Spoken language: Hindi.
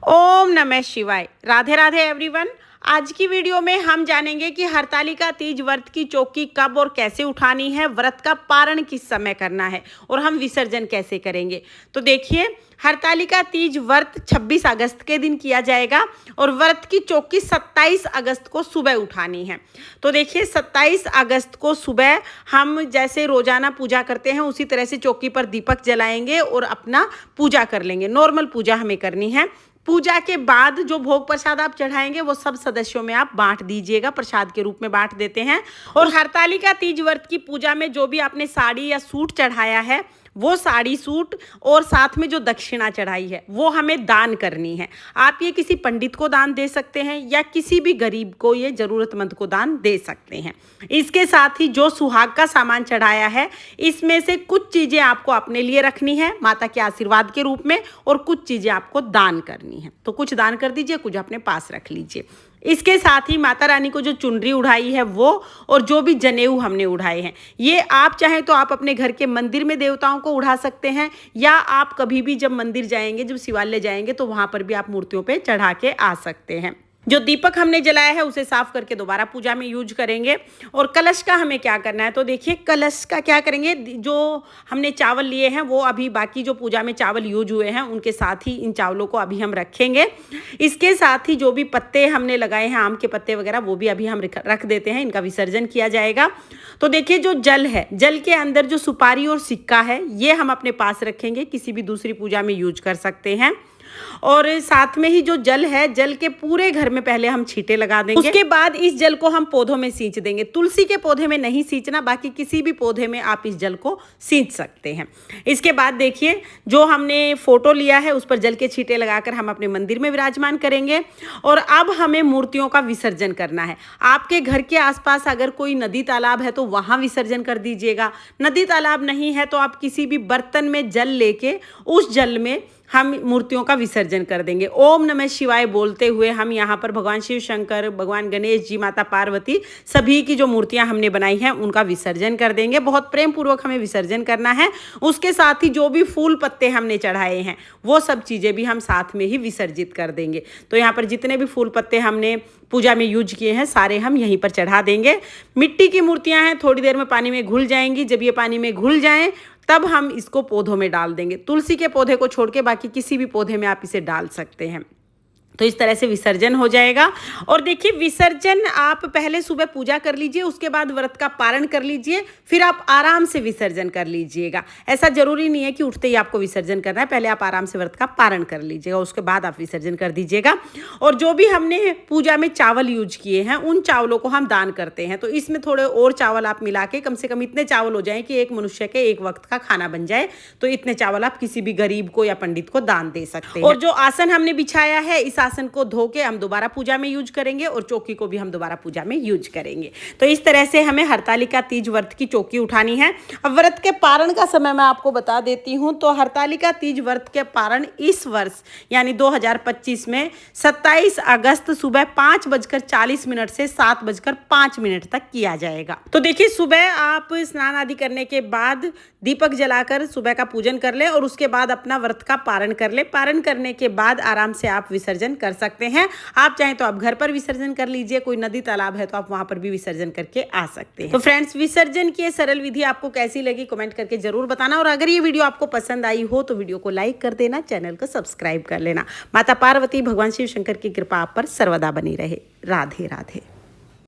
ओम नमः शिवाय। राधे राधे एवरीवन। आज की वीडियो में हम जानेंगे कि हरतालिका तीज व्रत की चौकी कब और कैसे उठानी है, व्रत का पारण किस समय करना है और हम विसर्जन कैसे करेंगे। तो देखिए, हरतालिका तीज व्रत 26 अगस्त के दिन किया जाएगा और व्रत की चौकी 27 अगस्त को सुबह उठानी है। तो देखिए, 27 अगस्त को सुबह हम जैसे रोजाना पूजा करते हैं उसी तरह से चौकी पर दीपक जलाएंगे और अपना पूजा कर लेंगे। नॉर्मल पूजा हमें करनी है। पूजा के बाद जो भोग प्रसाद आप चढ़ाएंगे वो सब सदस्यों में आप बांट दीजिएगा, प्रसाद के रूप में बांट देते हैं। और हरतालिका तीज व्रत की पूजा में जो भी आपने साड़ी या सूट चढ़ाया है वो साड़ी सूट और साथ में जो दक्षिणा चढ़ाई है वो हमें दान करनी है। आप ये किसी पंडित को दान दे सकते हैं या किसी भी गरीब को, ये जरूरतमंद को दान दे सकते हैं। इसके साथ ही जो सुहाग का सामान चढ़ाया है इसमें से कुछ चीज़ें आपको अपने लिए रखनी है माता के आशीर्वाद के रूप में और कुछ चीज़ें आपको दान करनी है। तो कुछ दान कर दीजिए, कुछ अपने पास रख लीजिए। इसके साथ ही माता रानी को जो चुनरी उड़ाई है वो और जो भी जनेऊ हमने उड़ाए हैं ये आप चाहें तो आप अपने घर के मंदिर में देवताओं को उड़ा सकते हैं या आप कभी भी जब मंदिर जाएंगे, जब शिवालय जाएंगे तो वहाँ पर भी आप मूर्तियों पे चढ़ा के आ सकते हैं। जो दीपक हमने जलाया है उसे साफ करके दोबारा पूजा में यूज करेंगे। और कलश का हमें क्या करना है, तो देखिए कलश का क्या करेंगे, जो हमने चावल लिए हैं वो अभी बाकी जो पूजा में चावल यूज हुए हैं उनके साथ ही इन चावलों को अभी हम रखेंगे। इसके साथ ही जो भी पत्ते हमने लगाए हैं, आम के पत्ते वगैरह, वो भी अभी हम रख देते हैं, इनका विसर्जन किया जाएगा। तो देखिए, जो जल है, जल के अंदर जो सुपारी और सिक्का है ये हम अपने पास रखेंगे, किसी भी दूसरी पूजा में यूज कर सकते हैं। और साथ में ही जो जल है, जल के पूरे घर में पहले हम छींटे लगा देंगे। उसके बाद इस जल को हम पौधों में सींच देंगे। तुलसी के पौधे में नहीं सींचना, बाकी किसी भी पौधे में आप इस जल को सींच सकते हैं। इसके बाद देखिए, जो हमने फोटो लिया है उस पर जल के छींटे लगाकर हम अपने मंदिर में विराजमान करेंगे। और अब हमें मूर्तियों का विसर्जन करना है। आपके घर के आसपास अगर कोई नदी तालाब है तो वहां विसर्जन कर दीजिएगा। नदी तालाब नहीं है तो आप किसी भी बर्तन में जल लेके उस जल में हम मूर्तियों का विसर्जन कर देंगे। ओम नमः शिवाय बोलते हुए हम यहाँ पर भगवान शिव शंकर, भगवान गणेश जी, माता पार्वती, सभी की जो मूर्तियाँ हमने बनाई हैं उनका विसर्जन कर देंगे। बहुत प्रेम पूर्वक हमें विसर्जन करना है। उसके साथ ही जो भी फूल पत्ते हमने चढ़ाए हैं वो सब चीज़ें भी हम साथ में ही विसर्जित कर देंगे। तो यहाँ पर जितने भी फूल पत्ते हमने पूजा में यूज किए हैं सारे हम यहीं पर चढ़ा देंगे। मिट्टी की मूर्तियाँ हैं, थोड़ी देर में पानी में घुल जाएंगी। जब ये पानी में घुल जाएं तब हम इसको पौधों में डाल देंगे। तुलसी के पौधे को छोड़ के बाकी किसी भी पौधे में आप इसे डाल सकते हैं। तो इस तरह से विसर्जन हो जाएगा। और देखिए, विसर्जन आप पहले सुबह पूजा कर लीजिए, उसके बाद व्रत का पारण कर लीजिए, फिर आप आराम से विसर्जन कर लीजिएगा। ऐसा जरूरी नहीं है कि उठते ही आपको विसर्जन करना है, पहले आप आराम से व्रत का पारण कर लीजिएगा, उसके बाद आप विसर्जन कर दीजिएगा। और जो भी हमने पूजा में चावल यूज किए हैं उन चावलों को हम दान करते हैं। तो इसमें थोड़े और चावल आप मिला के, कम से कम इतने चावल हो जाए कि एक मनुष्य के एक वक्त का खाना बन जाए। तो इतने चावल आप किसी भी गरीब को या पंडित को दान दे सकते हैं। और जो आसन हमने बिछाया है इस आसन को धो के हम दोबारा पूजा में यूज करेंगे और चौकी को भी हम दोबारा पूजा में यूज करेंगे। तो इस तरह से हमें हरतालिका तीज व्रत की चौकी उठानी है। अब व्रत के पारण का समय मैं आपको बता देती हूं। तो हरतालिका तीज व्रत के पारण इस वर्ष यानी 2025 में 27 अगस्त सुबह 5:40 से 7:05 तक किया जाएगा। तो देखिए, सुबह आप स्नान आदि करने के बाद दीपक जलाकर सुबह का पूजन कर ले और उसके बाद अपना व्रत का पारण कर ले। पारण करने के बाद आराम से आप विसर्जन कर सकते हैं। आप चाहें तो आप घर पर विसर्जन कर लीजिए, कोई नदी तालाब है तो आप वहां पर भी विसर्जन करके आ सकते हैं। तो फ्रेंड्स, विसर्जन की सरल विधि आपको कैसी लगी कमेंट करके जरूर बताना। और अगर ये वीडियो आपको पसंद आई हो तो वीडियो को लाइक कर देना, चैनल को सब्सक्राइब कर लेना। माता पार्वती, भगवान शिव शंकर की कृपा आप पर सर्वदा बनी रहे। राधे राधे।